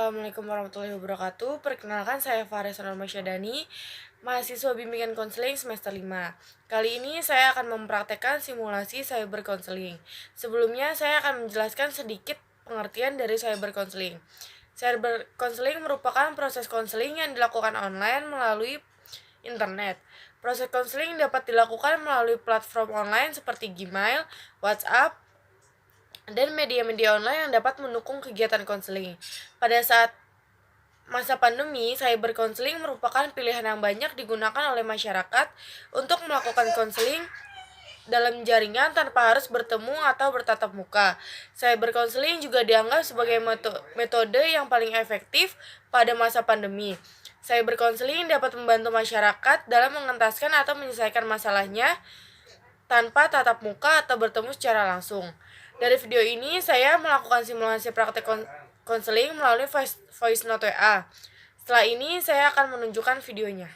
Assalamualaikum warahmatullahi wabarakatuh. Perkenalkan saya Faris Syadani, mahasiswa bimbingan konseling semester 5. Kali ini saya akan mempraktekkan simulasi cyber counseling. Sebelumnya saya akan menjelaskan sedikit pengertian dari cyber counseling. Cyber counseling merupakan proses konseling yang dilakukan online melalui internet. Proses konseling dapat dilakukan melalui platform online seperti Gmail, WhatsApp, dan media-media online yang dapat mendukung kegiatan konseling. Pada saat masa pandemi, cyber counseling merupakan pilihan yang banyak digunakan oleh masyarakat untuk melakukan konseling dalam jaringan tanpa harus bertemu atau bertatap muka. Cyber counseling juga dianggap sebagai metode yang paling efektif pada masa pandemi. Cyber counseling dapat membantu masyarakat dalam mengentaskan atau menyelesaikan masalahnya tanpa tatap muka atau bertemu secara langsung. Dari video ini, saya melakukan simulasi praktek konseling melalui voice note WA. Setelah ini, saya akan menunjukkan videonya.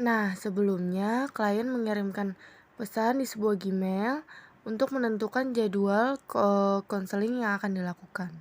Nah, sebelumnya klien mengirimkan pesan di sebuah Gmail untuk menentukan jadwal konseling yang akan dilakukan.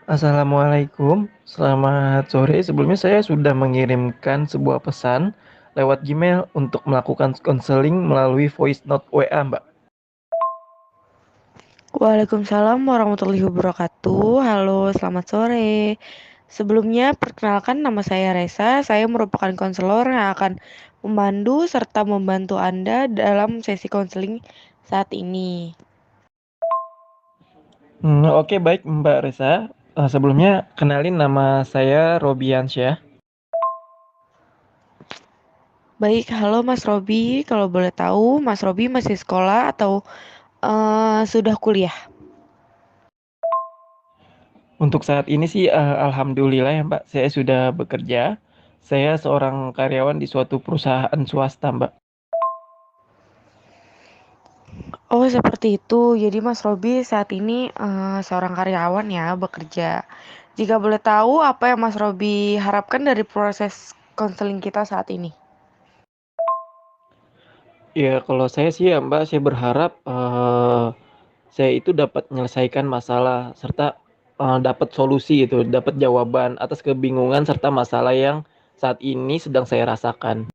Assalamualaikum, selamat sore. Sebelumnya saya sudah mengirimkan sebuah pesan lewat Gmail untuk melakukan konseling melalui voice note WA, Mbak. Waalaikumsalam warahmatullahi wabarakatuh. Halo, selamat sore. Sebelumnya, perkenalkan nama saya Resa. Saya merupakan konselor yang akan memandu serta membantu Anda dalam sesi konseling saat ini. Oke, baik Mbak Resa. Sebelumnya kenalin nama saya Robiansyah. Baik, halo Mas Robi. Kalau boleh tahu, Mas Robi masih sekolah atau sudah kuliah? Untuk saat ini sih alhamdulillah ya Mbak, saya sudah bekerja. Saya seorang karyawan di suatu perusahaan swasta, Mbak. Oh, seperti itu. Jadi Mas Robi saat ini seorang karyawan ya, bekerja. Jika boleh tahu, apa yang Mas Robi harapkan dari proses konseling kita saat ini? Ya kalau saya sih ya Mbak, saya berharap saya itu dapat menyelesaikan masalah serta dapat solusi gitu, dapat jawaban atas kebingungan serta masalah yang saat ini sedang saya rasakan.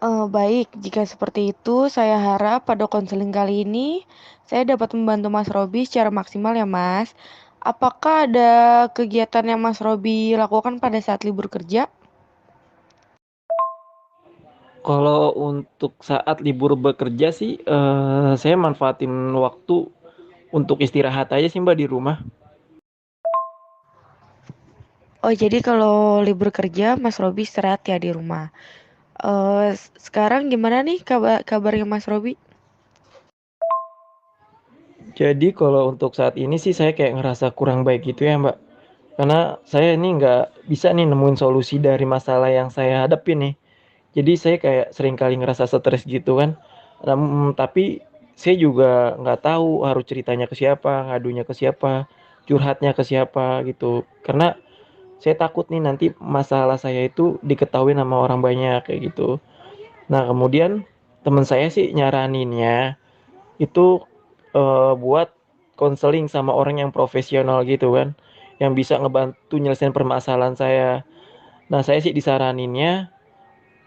Baik, jika seperti itu, saya harap pada konseling kali ini saya dapat membantu Mas Robi secara maksimal ya, Mas. Apakah ada kegiatan yang Mas Robi lakukan pada saat libur kerja? Kalau untuk saat libur bekerja sih, saya manfaatin waktu untuk istirahat aja sih Mbak di rumah. Oh, jadi kalau libur kerja, Mas Robi istirahat ya di rumah. Sekarang gimana nih kabarnya Mas Robi? Jadi kalau untuk saat ini sih saya kayak ngerasa kurang baik gitu ya Mbak. Karena saya ini nggak bisa nih nemuin solusi dari masalah yang saya hadapi nih. Jadi saya kayak sering kali ngerasa stres gitu kan. Tapi saya juga nggak tahu harus ceritanya ke siapa, ngadunya ke siapa, curhatnya ke siapa gitu. Karena saya takut nih nanti masalah saya itu diketahui sama orang banyak kayak gitu. Nah kemudian teman saya sih nyaraninnya itu buat konseling sama orang yang profesional gitu kan, yang bisa ngebantu nyelesain permasalahan saya. Nah saya sih disaraninnya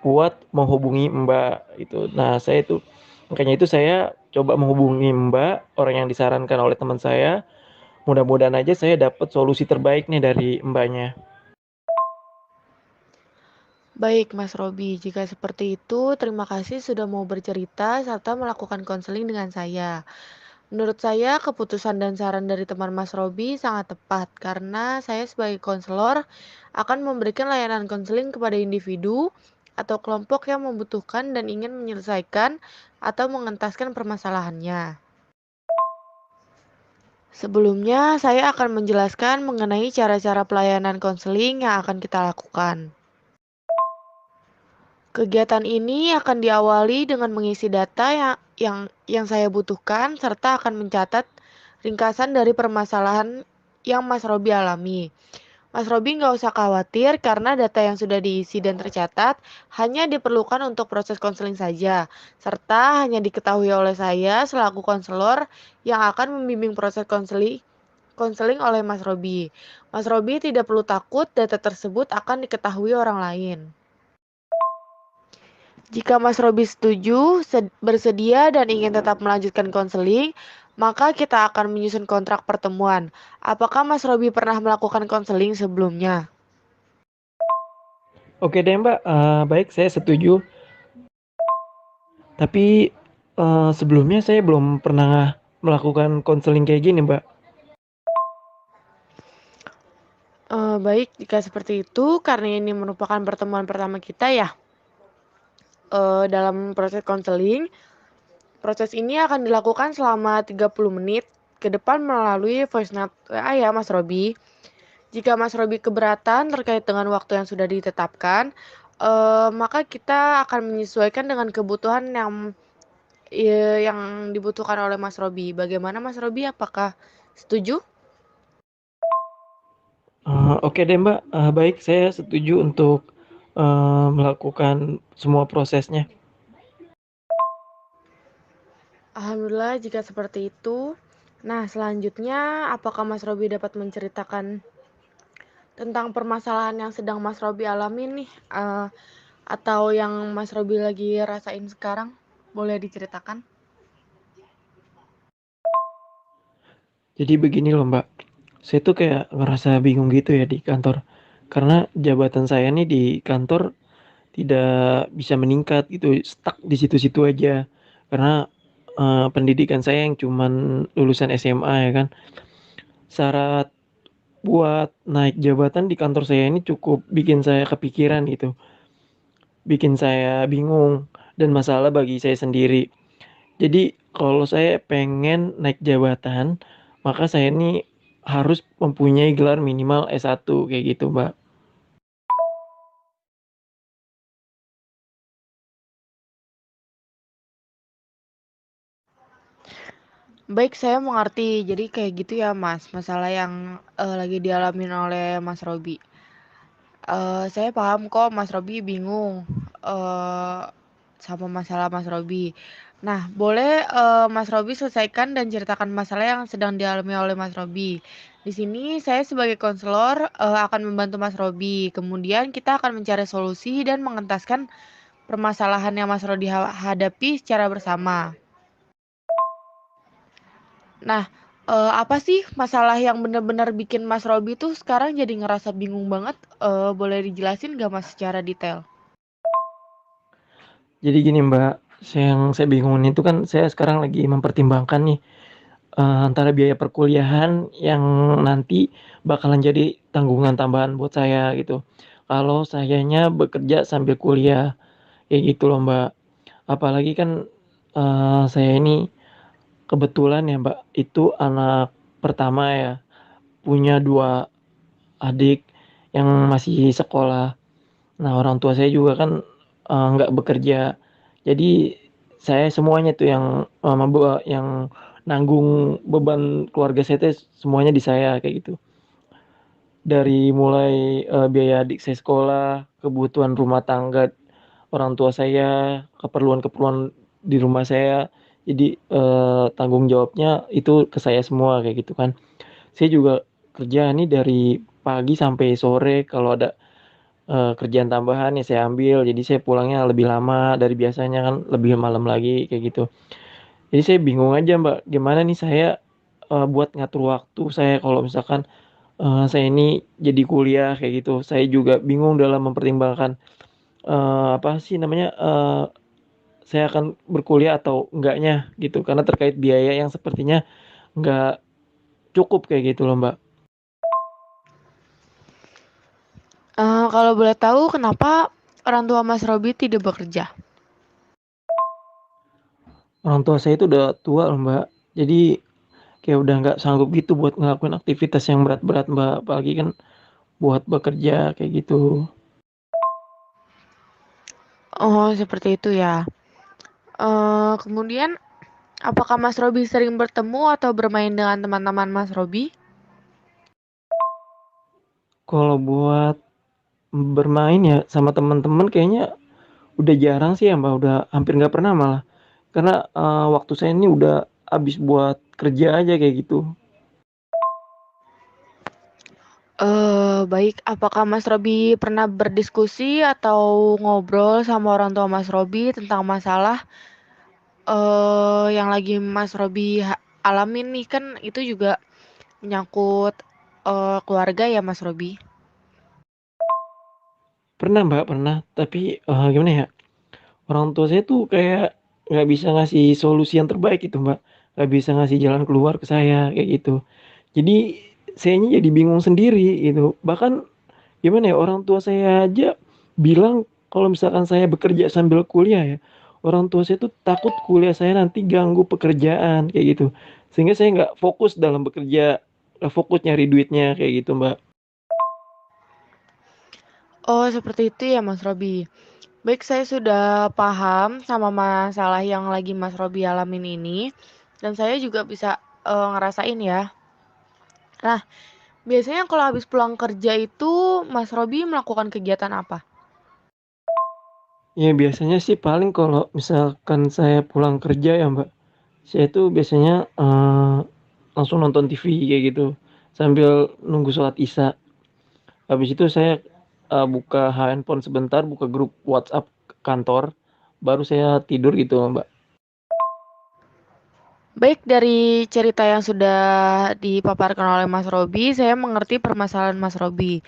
buat menghubungi Mbak itu. Nah saya itu makanya itu saya coba menghubungi Mbak, orang yang disarankan oleh teman saya. Mudah-mudahan aja saya dapat solusi terbaik nih dari Mbaknya. Baik, Mas Robi. Jika seperti itu, terima kasih sudah mau bercerita serta melakukan konseling dengan saya. Menurut saya, keputusan dan saran dari teman Mas Robi sangat tepat karena saya sebagai konselor akan memberikan layanan konseling kepada individu atau kelompok yang membutuhkan dan ingin menyelesaikan atau mengentaskan permasalahannya. Sebelumnya, saya akan menjelaskan mengenai cara-cara pelayanan konseling yang akan kita lakukan. Kegiatan ini akan diawali dengan mengisi data yang saya butuhkan serta akan mencatat ringkasan dari permasalahan yang Mas Robi alami. Mas Robi nggak usah khawatir karena data yang sudah diisi dan tercatat hanya diperlukan untuk proses konseling saja, serta hanya diketahui oleh saya selaku konselor yang akan membimbing proses konseling oleh Mas Robi. Mas Robi tidak perlu takut data tersebut akan diketahui orang lain. Jika Mas Robi setuju, bersedia dan ingin tetap melanjutkan konseling, maka kita akan menyusun kontrak pertemuan. Apakah Mas Robi pernah melakukan konseling sebelumnya? Oke deh Mbak, baik saya setuju. Tapi sebelumnya saya belum pernah melakukan konseling kayak gini Mbak. Baik, jika seperti itu, karena ini merupakan pertemuan pertama kita ya, dalam proses konseling. Proses ini akan dilakukan selama 30 menit ke depan melalui voice note WA ya Mas Robi. Jika Mas Robi keberatan terkait dengan waktu yang sudah ditetapkan, maka kita akan menyesuaikan dengan kebutuhan yang dibutuhkan oleh Mas Robi. Bagaimana Mas Robi? Apakah setuju? Oke deh Mbak, baik saya setuju untuk melakukan semua prosesnya. Alhamdulillah jika seperti itu. Nah, selanjutnya apakah Mas Robi dapat menceritakan tentang permasalahan yang sedang Mas Robi alami nih, atau yang Mas Robi lagi rasain sekarang? Boleh diceritakan? Jadi begini loh Mbak, saya tuh kayak ngerasa bingung gitu ya di kantor. Karena jabatan saya nih di kantor tidak bisa meningkat gitu, stuck di situ-situ aja. Karena pendidikan saya yang cuman lulusan SMA ya kan. Syarat buat naik jabatan di kantor saya ini cukup bikin saya kepikiran gitu, bikin saya bingung dan masalah bagi saya sendiri. Jadi kalau saya pengen naik jabatan, maka saya ini harus mempunyai gelar minimal S1 kayak gitu, Mbak. Baik, saya mengerti. Jadi kayak gitu ya, Mas, masalah yang lagi dialamin oleh Mas Robi. Saya paham kok Mas Robi bingung eh, sama masalah Mas Robi. Nah, boleh Mas Robi selesaikan dan ceritakan masalah yang sedang dialami oleh Mas Robi. Di sini saya sebagai konselor akan membantu Mas Robi. Kemudian kita akan mencari solusi dan mengentaskan permasalahan yang Mas Robi hadapi secara bersama. Nah, apa sih masalah yang benar-benar bikin Mas Robi tuh sekarang jadi ngerasa bingung banget? Boleh dijelasin nggak Mas secara detail? Jadi gini, Mbak, yang saya bingungin itu kan saya sekarang lagi mempertimbangkan nih, antara biaya perkuliahan yang nanti bakalan jadi tanggungan tambahan buat saya gitu. Kalau sayanya bekerja sambil kuliah, kayak gitu loh, Mbak. Apalagi kan, saya ini kebetulan ya, Mbak, itu anak pertama ya, punya 2 adik yang masih sekolah. Nah, orang tua saya juga kan, nggak bekerja. Jadi saya semuanya tuh yang, yang nanggung beban keluarga saya tuh semuanya di saya, kayak gitu. Dari mulai, biaya adik saya sekolah, kebutuhan rumah tangga orang tua saya, keperluan-keperluan di rumah saya. Jadi, tanggung jawabnya itu ke saya semua, kayak gitu kan. Saya juga kerja nih dari pagi sampai sore, kalau ada, kerjaan tambahan ya saya ambil, jadi saya pulangnya lebih lama dari biasanya kan, lebih malam lagi, kayak gitu. Jadi saya bingung aja, Mbak, gimana nih saya, buat ngatur waktu saya kalau misalkan, saya ini jadi kuliah kayak gitu. Saya juga bingung dalam mempertimbangkan, apa sih namanya, saya akan berkuliah atau enggaknya gitu, karena terkait biaya yang sepertinya nggak cukup kayak gitu loh, Mbak. Kalau boleh tahu kenapa orang tua Mas Robi tidak bekerja? Orang tua saya itu udah tua loh, Mbak. Jadi kayak udah nggak sanggup gitu buat ngelakuin aktivitas yang berat-berat, Mbak, apalagi kan buat bekerja kayak gitu. Oh, seperti itu ya. Kemudian apakah Mas Robi sering bertemu atau bermain dengan teman-teman Mas Robi? Kalau buat bermain ya sama teman-teman kayaknya udah jarang sih ya, Mbak, udah hampir nggak pernah malah. Karena, waktu saya ini udah habis buat kerja aja kayak gitu. Baik, apakah Mas Robi pernah berdiskusi atau ngobrol sama orang tua Mas Robi tentang masalah yang lagi Mas Robi alamin nih, kan itu juga menyangkut keluarga ya Mas Robi? Pernah, Mbak, pernah, tapi, gimana ya, orang tua saya tuh kayak nggak bisa ngasih solusi yang terbaik gitu, Mbak, nggak bisa ngasih jalan keluar ke saya, kayak gitu. Jadi, sayanya jadi bingung sendiri gitu. Bahkan gimana ya, orang tua saya aja bilang kalau misalkan saya bekerja sambil kuliah ya, orang tua saya tuh takut kuliah saya nanti ganggu pekerjaan, kayak gitu. Sehingga saya nggak fokus dalam bekerja, nggak fokus nyari duitnya, kayak gitu, Mbak. Oh, seperti itu ya Mas Robi. Baik, saya sudah paham sama masalah yang lagi Mas Robi alamin ini, dan saya juga bisa ngerasain ya. Nah, biasanya kalau habis pulang kerja itu Mas Robi melakukan kegiatan apa? Ya biasanya sih paling kalau misalkan saya pulang kerja ya, Mbak, saya tuh biasanya, langsung nonton TV kayak gitu sambil nunggu sholat isya. Habis itu saya buka handphone sebentar, buka grup WhatsApp kantor, baru saya tidur gitu Mbak. Baik, dari cerita yang sudah dipaparkan oleh Mas Robi, saya mengerti permasalahan Mas Robi.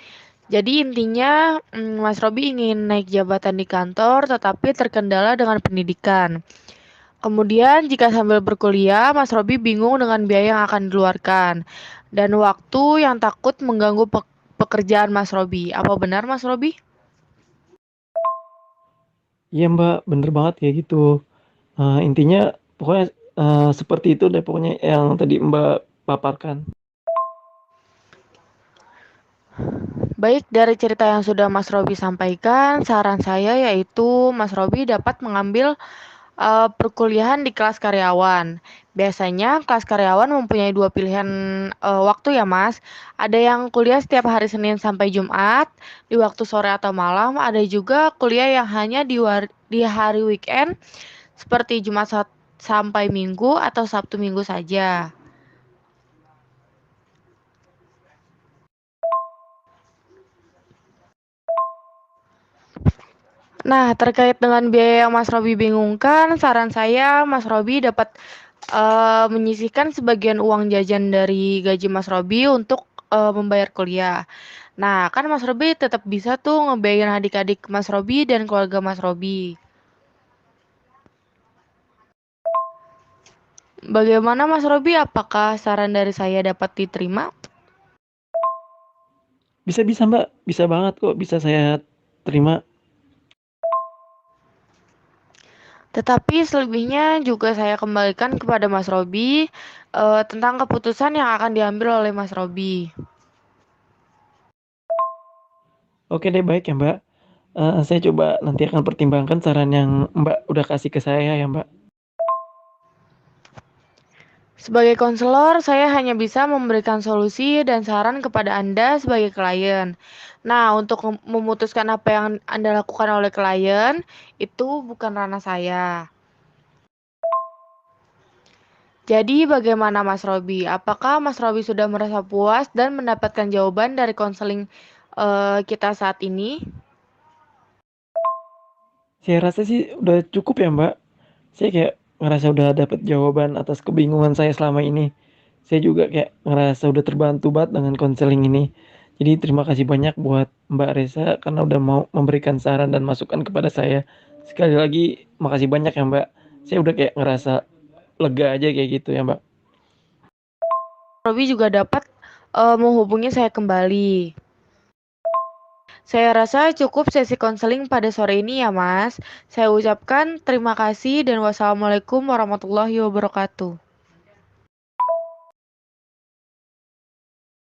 Jadi intinya Mas Robi ingin naik jabatan di kantor tetapi terkendala dengan pendidikan. Kemudian jika sambil berkuliah, Mas Robi bingung dengan biaya yang akan dikeluarkan dan waktu yang takut mengganggu pekerjaan Mas Robi. Apa benar Mas Robi? Iya Mbak, bener banget kayak gitu. Intinya pokoknya seperti itu deh pokoknya yang tadi Mbak paparkan. Baik, dari cerita yang sudah Mas Robi sampaikan, saran saya yaitu Mas Robi dapat mengambil perkuliahan di kelas karyawan. Biasanya kelas karyawan mempunyai dua pilihan waktu ya Mas. Ada yang kuliah setiap hari Senin sampai Jumat di waktu sore atau malam. Ada juga kuliah yang hanya di hari weekend seperti Jumat sampai Minggu atau Sabtu Minggu saja. Nah, terkait dengan biaya yang Mas Robi bingungkan, saran saya Mas Robi dapat menyisihkan sebagian uang jajan dari gaji Mas Robi untuk membayar kuliah. Nah, kan Mas Robi tetap bisa tuh ngebiayain adik-adik Mas Robi dan keluarga Mas Robi. Bagaimana Mas Robi? Apakah saran dari saya dapat diterima? Bisa Mbak, bisa banget kok, bisa saya terima. Tetapi selebihnya juga saya kembalikan kepada Mas Robi tentang keputusan yang akan diambil oleh Mas Robi. Oke deh baik ya Mbak. Saya coba nanti akan pertimbangkan saran yang Mbak udah kasih ke saya ya Mbak. Sebagai konselor, saya hanya bisa memberikan solusi dan saran kepada Anda sebagai klien. Nah, untuk memutuskan apa yang Anda lakukan oleh klien, itu bukan ranah saya. Jadi, bagaimana Mas Robi? Apakah Mas Robi sudah merasa puas dan mendapatkan jawaban dari konseling kita saat ini? Saya rasa sih udah cukup ya Mbak. Saya kayak ngerasa udah dapet jawaban atas kebingungan saya selama ini. Saya juga kayak ngerasa udah terbantu banget dengan konseling ini. Jadi terima kasih banyak buat Mbak Reza karena udah mau memberikan saran dan masukan kepada saya. Sekali lagi makasih banyak ya Mbak. Saya udah kayak ngerasa lega aja kayak gitu ya Mbak. Robi juga dapat menghubungi saya kembali. Saya rasa cukup sesi konseling pada sore ini ya Mas. Saya ucapkan terima kasih dan wassalamualaikum warahmatullahi wabarakatuh.